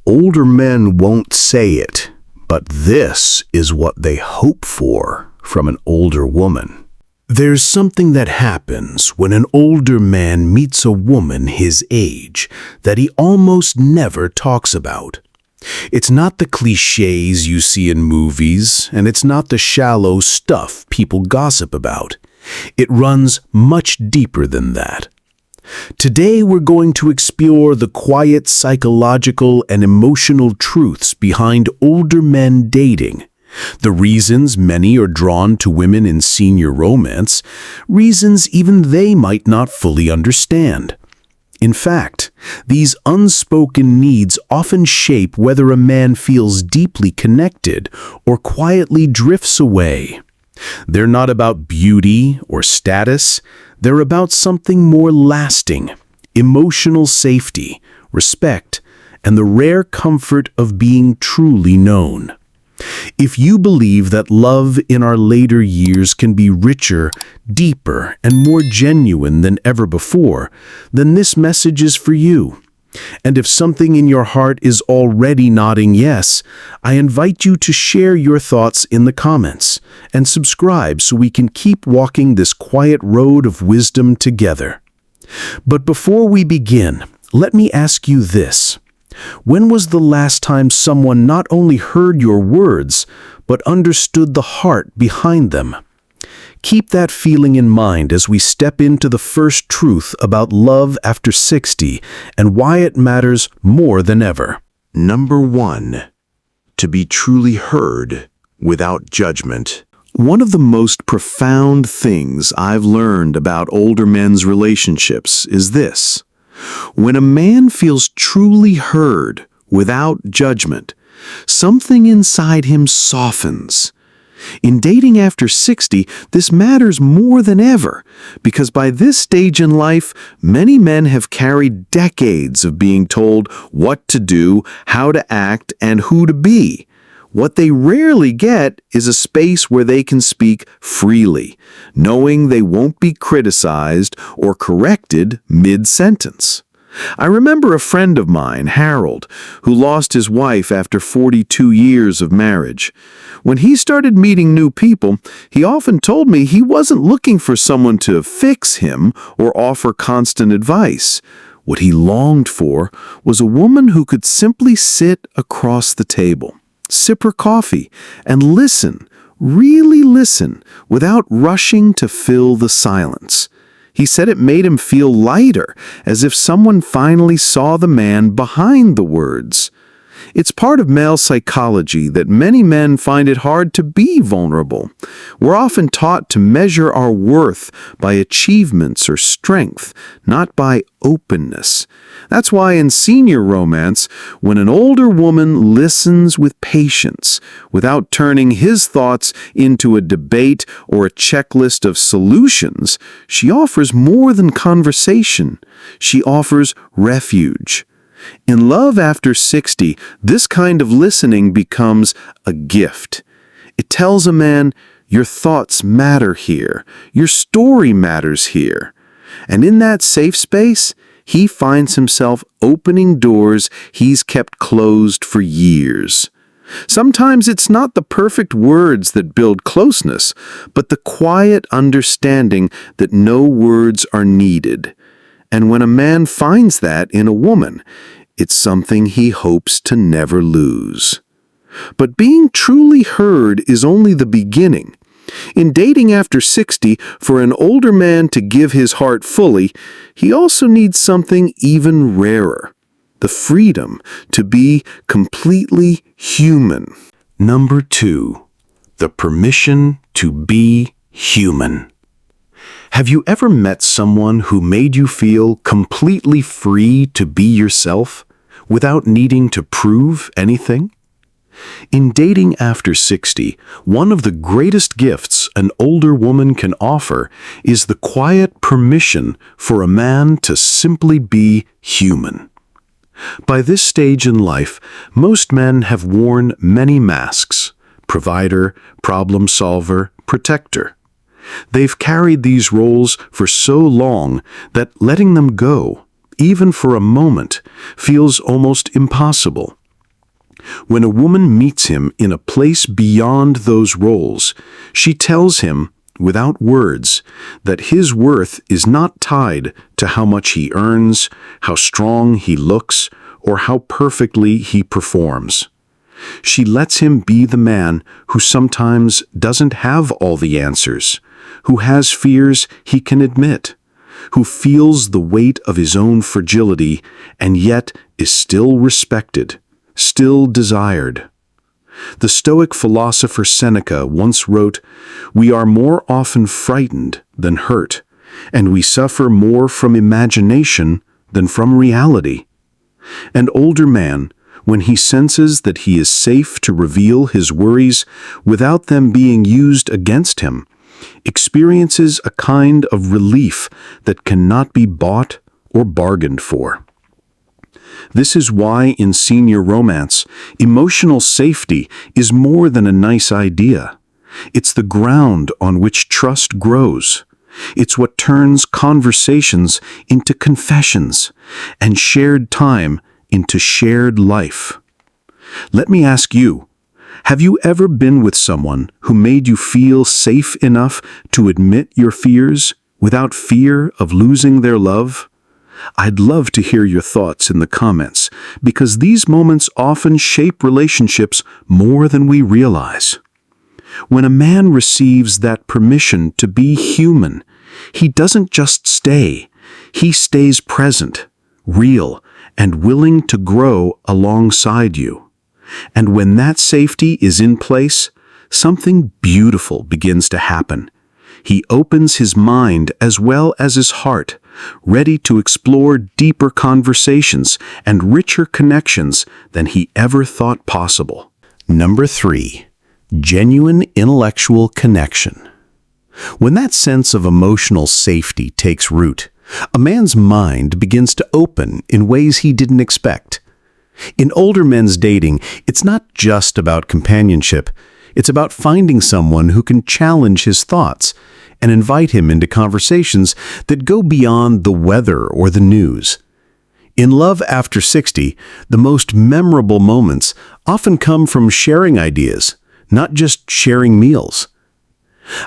Older men won't say it, but this is what they hope for from an older woman. There's something that happens when an older man meets a woman his age that he almost never talks about. It's not the cliches you see in movies, and it's not the shallow stuff people gossip about. It runs much deeper than that. Today we're going to explore the quiet psychological and emotional truths behind older men dating, the reasons many are drawn to women in senior romance, reasons even they might not fully understand. In fact, these unspoken needs often shape whether a man feels deeply connected or quietly drifts away. They're not about beauty or status. They're about something more lasting: emotional safety, respect, and the rare comfort of being truly known. If you believe that love in our later years can be richer, deeper, and more genuine than ever before, then this message is for you. And if something in your heart is already nodding yes, I invite you to share your thoughts in the comments and subscribe so we can keep walking this quiet road of wisdom together. But before we begin, let me ask you this. When was the last time someone not only heard your words, but understood the heart behind them? Keep that feeling in mind as we step into the first truth about love after 60 and why it matters more than ever. Number 1. To be truly heard without judgment. One of the most profound things I've learned about older men's relationships is this. When a man feels truly heard without judgment, something inside him softens. In dating after 60, this matters more than ever, because by this stage in life, many men have carried decades of being told what to do, how to act, and who to be. What they rarely get is a space where they can speak freely, knowing they won't be criticized or corrected mid-sentence. I remember a friend of mine, Harold, who lost his wife after 42 years of marriage. When he started meeting new people, he often told me he wasn't looking for someone to fix him or offer constant advice. What he longed for was a woman who could simply sit across the table, sip her coffee, and listen, really listen, without rushing to fill the silence. He said it made him feel lighter, as if someone finally saw the man behind the words. It's part of male psychology that many men find it hard to be vulnerable. We're often taught to measure our worth by achievements or strength, not by openness. That's why in senior romance, when an older woman listens with patience, without turning his thoughts into a debate or a checklist of solutions, she offers more than conversation. She offers refuge. In love after 60, this kind of listening becomes a gift. It tells a man, your thoughts matter here, your story matters here. And in that safe space, he finds himself opening doors he's kept closed for years. Sometimes it's not the perfect words that build closeness, but the quiet understanding that no words are needed. And when a man finds that in a woman, it's something he hopes to never lose. But being truly heard is only the beginning. In dating after 60, for an older man to give his heart fully, he also needs something even rarer: the freedom to be completely human. Number 2, the permission to be human. Have you ever met someone who made you feel completely free to be yourself without needing to prove anything? In dating after 60, one of the greatest gifts an older woman can offer is the quiet permission for a man to simply be human. By this stage in life, most men have worn many masks: provider, problem solver, protector. They've carried these roles for so long that letting them go, even for a moment, feels almost impossible. When a woman meets him in a place beyond those roles, she tells him, without words, that his worth is not tied to how much he earns, how strong he looks, or how perfectly he performs. She lets him be the man who sometimes doesn't have all the answers, who has fears he can admit, who feels the weight of his own fragility and yet is still respected, still desired. The Stoic philosopher Seneca once wrote, "We are more often frightened than hurt, and we suffer more from imagination than from reality." An older man, when he senses that he is safe to reveal his worries without them being used against him, experiences a kind of relief that cannot be bought or bargained for. This is why in senior romance, emotional safety is more than a nice idea. It's the ground on which trust grows. It's what turns conversations into confessions and shared time into shared life. Let me ask you, have you ever been with someone who made you feel safe enough to admit your fears without fear of losing their love? I'd love to hear your thoughts in the comments, because these moments often shape relationships more than we realize. When a man receives that permission to be human, he doesn't just stay, he stays present, real, and willing to grow alongside you. And when that safety is in place, something beautiful begins to happen. He opens his mind as well as his heart, ready to explore deeper conversations and richer connections than he ever thought possible. Number 3, genuine intellectual connection. When that sense of emotional safety takes root, a man's mind begins to open in ways he didn't expect. In older men's dating, it's not just about companionship. It's about finding someone who can challenge his thoughts and invite him into conversations that go beyond the weather or the news. In Love After 60, the most memorable moments often come from sharing ideas, not just sharing meals.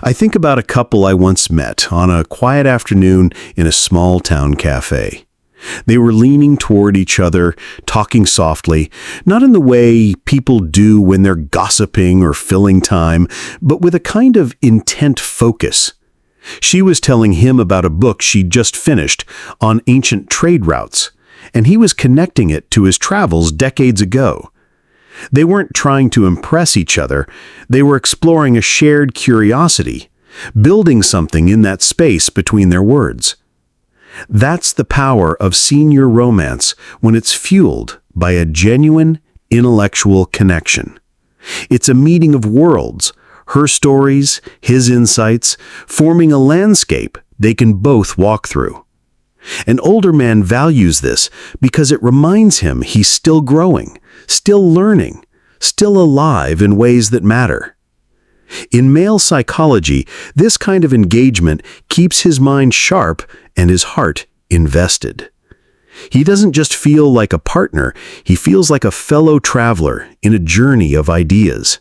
I think about a couple I once met on a quiet afternoon in a small town cafe. They were leaning toward each other, talking softly, not in the way people do when they're gossiping or filling time, but with a kind of intent focus. She was telling him about a book she'd just finished on ancient trade routes, and he was connecting it to his travels decades ago. They weren't trying to impress each other, they were exploring a shared curiosity, building something in that space between their words. That's the power of senior romance when it's fueled by a genuine intellectual connection. It's a meeting of worlds, her stories, his insights, forming a landscape they can both walk through. An older man values this because it reminds him he's still growing, still learning, still alive in ways that matter. In male psychology, this kind of engagement keeps his mind sharp and his heart invested. He doesn't just feel like a partner, he feels like a fellow traveler in a journey of ideas.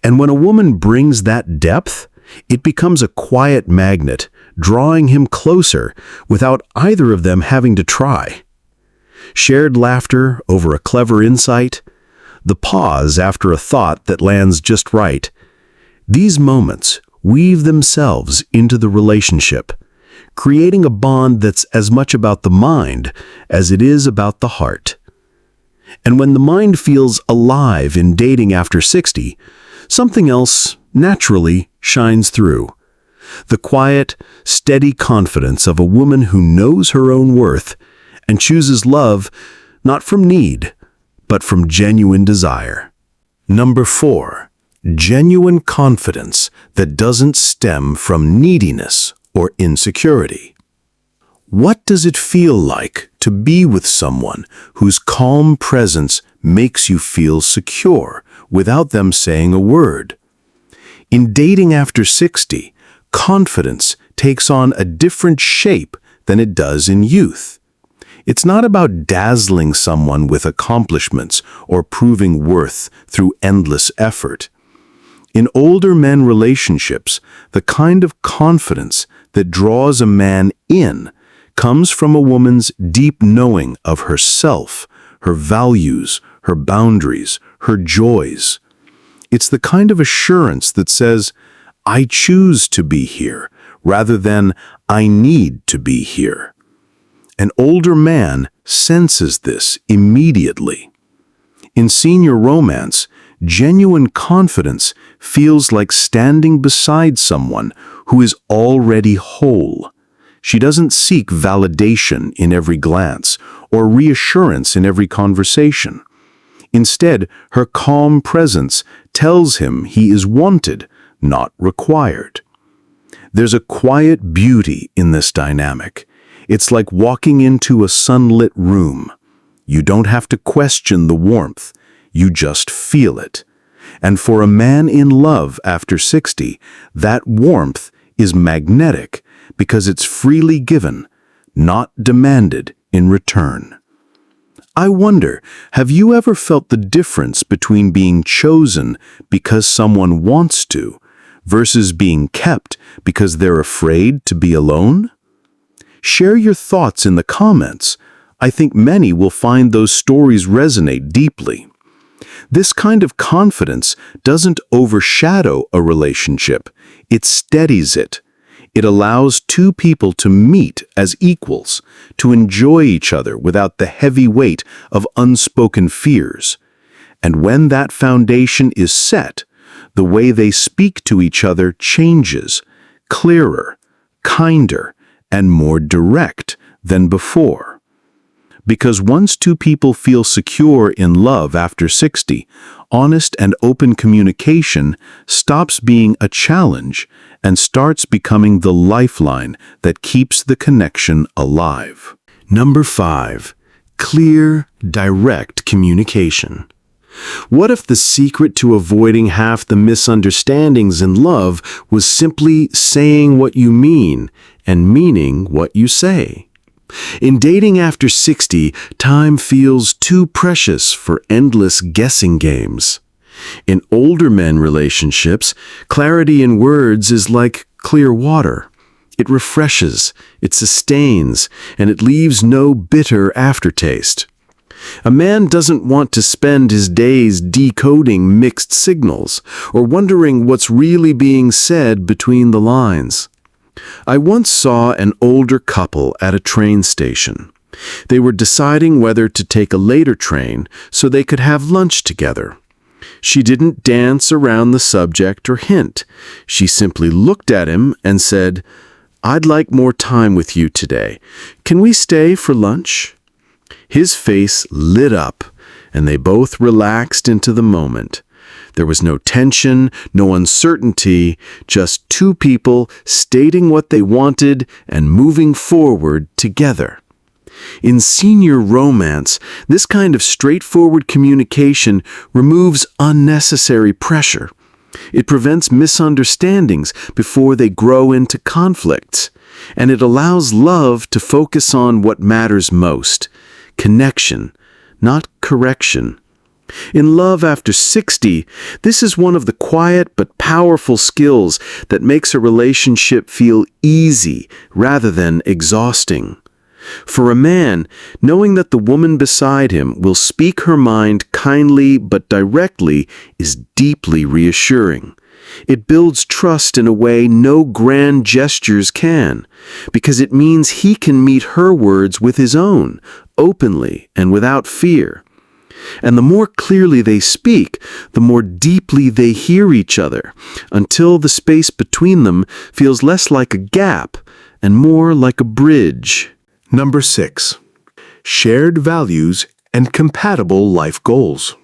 And when a woman brings that depth, it becomes a quiet magnet, drawing him closer without either of them having to try. Shared laughter over a clever insight, the pause after a thought that lands just right. These moments weave themselves into the relationship, creating a bond that's as much about the mind as it is about the heart. And when the mind feels alive in dating after 60, something else naturally shines through. The quiet, steady confidence of a woman who knows her own worth and chooses love not from need, but from genuine desire. Number 4. Genuine confidence that doesn't stem from neediness or insecurity. What does it feel like to be with someone whose calm presence makes you feel secure without them saying a word? In dating after 60, confidence takes on a different shape than it does in youth. It's not about dazzling someone with accomplishments or proving worth through endless effort. In older men relationships, the kind of confidence that draws a man in comes from a woman's deep knowing of herself, her values, her boundaries, her joys. It's the kind of assurance that says, I choose to be here, rather than I need to be here. An older man senses this immediately. In senior romance, genuine confidence feels like standing beside someone who is already whole. She doesn't seek validation in every glance or reassurance in every conversation. Instead, her calm presence tells him he is wanted, not required. There's a quiet beauty in this dynamic. It's like walking into a sunlit room. You don't have to question the warmth. You just feel it. And for a man in love after 60, that warmth is magnetic because it's freely given, not demanded in return. I wonder, have you ever felt the difference between being chosen because someone wants to versus being kept because they're afraid to be alone? Share your thoughts in the comments. I think many will find those stories resonate deeply. This kind of confidence doesn't overshadow a relationship, it steadies it. It allows two people to meet as equals, to enjoy each other without the heavy weight of unspoken fears. And when that foundation is set, the way they speak to each other changes, clearer, kinder, and more direct than before. Because once two people feel secure in love after 60, honest and open communication stops being a challenge and starts becoming the lifeline that keeps the connection alive. Number 5. Clear, direct communication. What if the secret to avoiding half the misunderstandings in love was simply saying what you mean and meaning what you say? In dating after 60, time feels too precious for endless guessing games. In older men relationships, clarity in words is like clear water. It refreshes, it sustains, and it leaves no bitter aftertaste. A man doesn't want to spend his days decoding mixed signals or wondering what's really being said between the lines. I once saw an older couple at a train station. They were deciding whether to take a later train so they could have lunch together. She didn't dance around the subject or hint. She simply looked at him and said, "I'd like more time with you today. Can we stay for lunch?" His face lit up, and they both relaxed into the moment. There was no tension, no uncertainty, just two people stating what they wanted and moving forward together. In senior romance, this kind of straightforward communication removes unnecessary pressure. It prevents misunderstandings before they grow into conflicts, and it allows love to focus on what matters most: connection, not correction. In love after 60, this is one of the quiet but powerful skills that makes a relationship feel easy rather than exhausting. For a man, knowing that the woman beside him will speak her mind kindly but directly is deeply reassuring. It builds trust in a way no grand gestures can, because it means he can meet her words with his own, openly and without fear. And the more clearly they speak, the more deeply they hear each other, until the space between them feels less like a gap and more like a bridge. Number 6. Shared values and compatible life goals.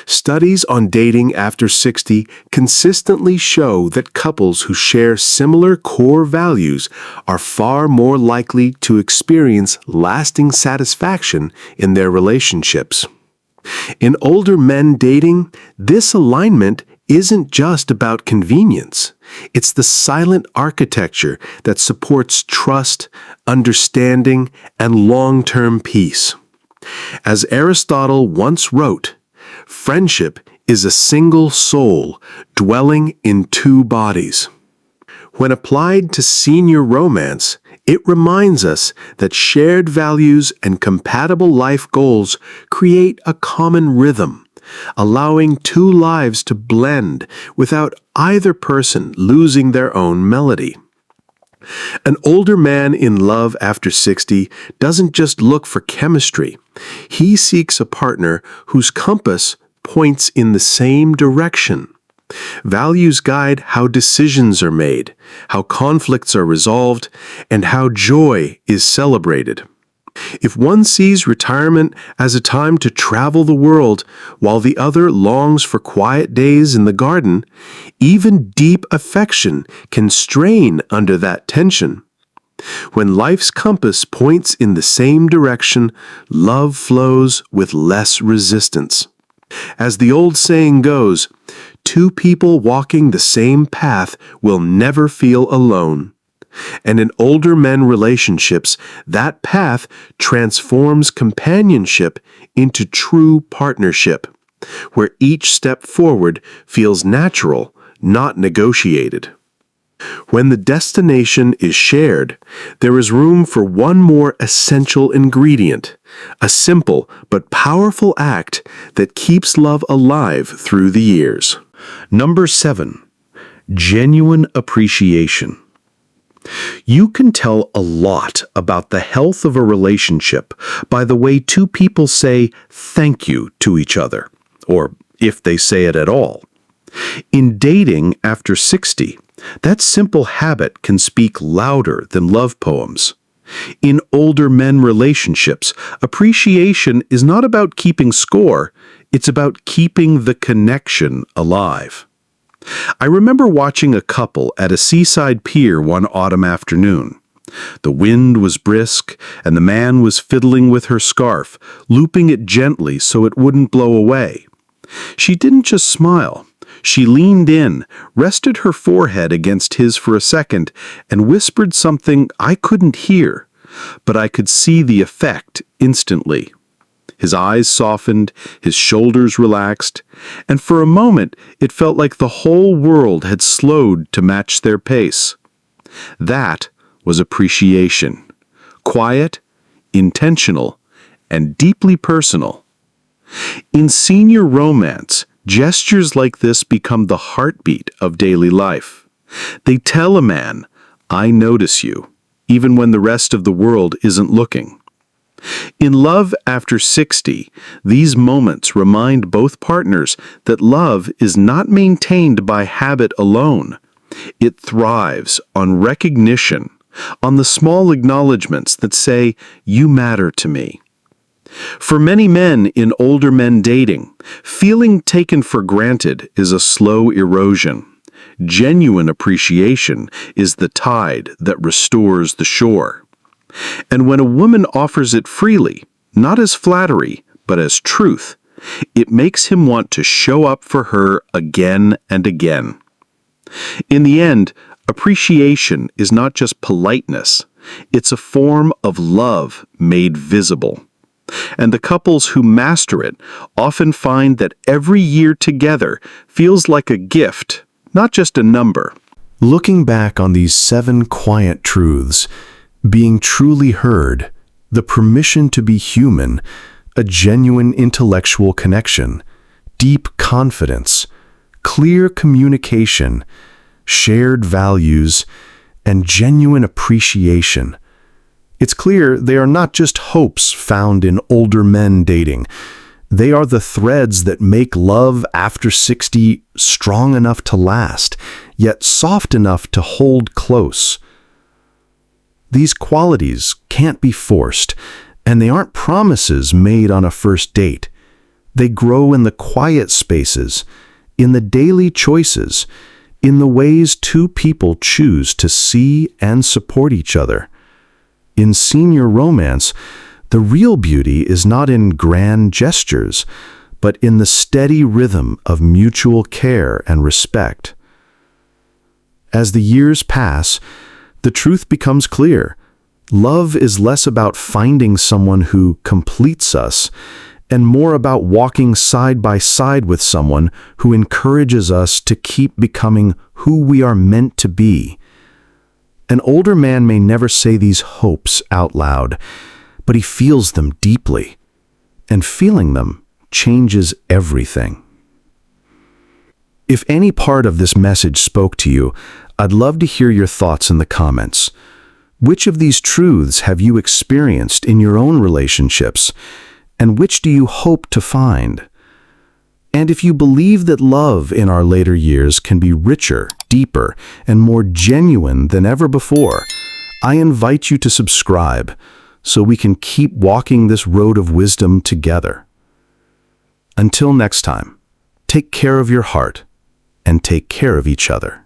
Studies on dating after 60 consistently show that couples who share similar core values are far more likely to experience lasting satisfaction in their relationships. In older men dating, this alignment isn't just about convenience. It's the silent architecture that supports trust, understanding, and long-term peace. As Aristotle once wrote, friendship is a single soul dwelling in two bodies. When applied to senior romance, it reminds us that shared values and compatible life goals create a common rhythm, allowing two lives to blend without either person losing their own melody. An older man in love after 60 doesn't just look for chemistry. He seeks a partner whose compass points in the same direction. Values guide how decisions are made, how conflicts are resolved, and how joy is celebrated. If one sees retirement as a time to travel the world while the other longs for quiet days in the garden, even deep affection can strain under that tension. When life's compass points in the same direction, love flows with less resistance. As the old saying goes, two people walking the same path will never feel alone. And in older men relationships, that path transforms companionship into true partnership, where each step forward feels natural, not negotiated. When the destination is shared, there is room for one more essential ingredient, a simple but powerful act that keeps love alive through the years. Number 7. Genuine appreciation. You can tell a lot about the health of a relationship by the way two people say thank you to each other, or if they say it at all. In dating after 60, that simple habit can speak louder than love poems. In older men relationships, appreciation is not about keeping score, it's about keeping the connection alive. I remember watching a couple at a seaside pier one autumn afternoon. The wind was brisk, and the man was fiddling with her scarf, looping it gently so it wouldn't blow away. She didn't just smile. She leaned in, rested her forehead against his for a second, and whispered something I couldn't hear, but I could see the effect instantly. His eyes softened, his shoulders relaxed, and for a moment it felt like the whole world had slowed to match their pace. That was appreciation. Quiet, intentional, and deeply personal. In senior romance, gestures like this become the heartbeat of daily life. They tell a man, I notice you, even when the rest of the world isn't looking. In love after 60, these moments remind both partners that love is not maintained by habit alone. It thrives on recognition, on the small acknowledgments that say, you matter to me. For many men in older men dating, feeling taken for granted is a slow erosion. Genuine appreciation is the tide that restores the shore. And when a woman offers it freely, not as flattery, but as truth, it makes him want to show up for her again and again. In the end, appreciation is not just politeness, it's a form of love made visible. And the couples who master it often find that every year together feels like a gift, not just a number. Looking back on these 7 quiet truths, being truly heard, the permission to be human, a genuine intellectual connection, deep confidence, clear communication, shared values, and genuine appreciation. It's clear they are not just hopes found in older men dating. They are the threads that make love after 60 strong enough to last, yet soft enough to hold close. These qualities can't be forced, and they aren't promises made on a first date. They grow in the quiet spaces, in the daily choices, in the ways two people choose to see and support each other. In senior romance, the real beauty is not in grand gestures, but in the steady rhythm of mutual care and respect. As the years pass, the truth becomes clear. Love is less about finding someone who completes us and more about walking side by side with someone who encourages us to keep becoming who we are meant to be. An older man may never say these hopes out loud, but he feels them deeply, and feeling them changes everything. If any part of this message spoke to you, I'd love to hear your thoughts in the comments. Which of these truths have you experienced in your own relationships, and which do you hope to find? And if you believe that love in our later years can be richer, deeper, and more genuine than ever before, I invite you to subscribe so we can keep walking this road of wisdom together. Until next time, take care of your heart and take care of each other.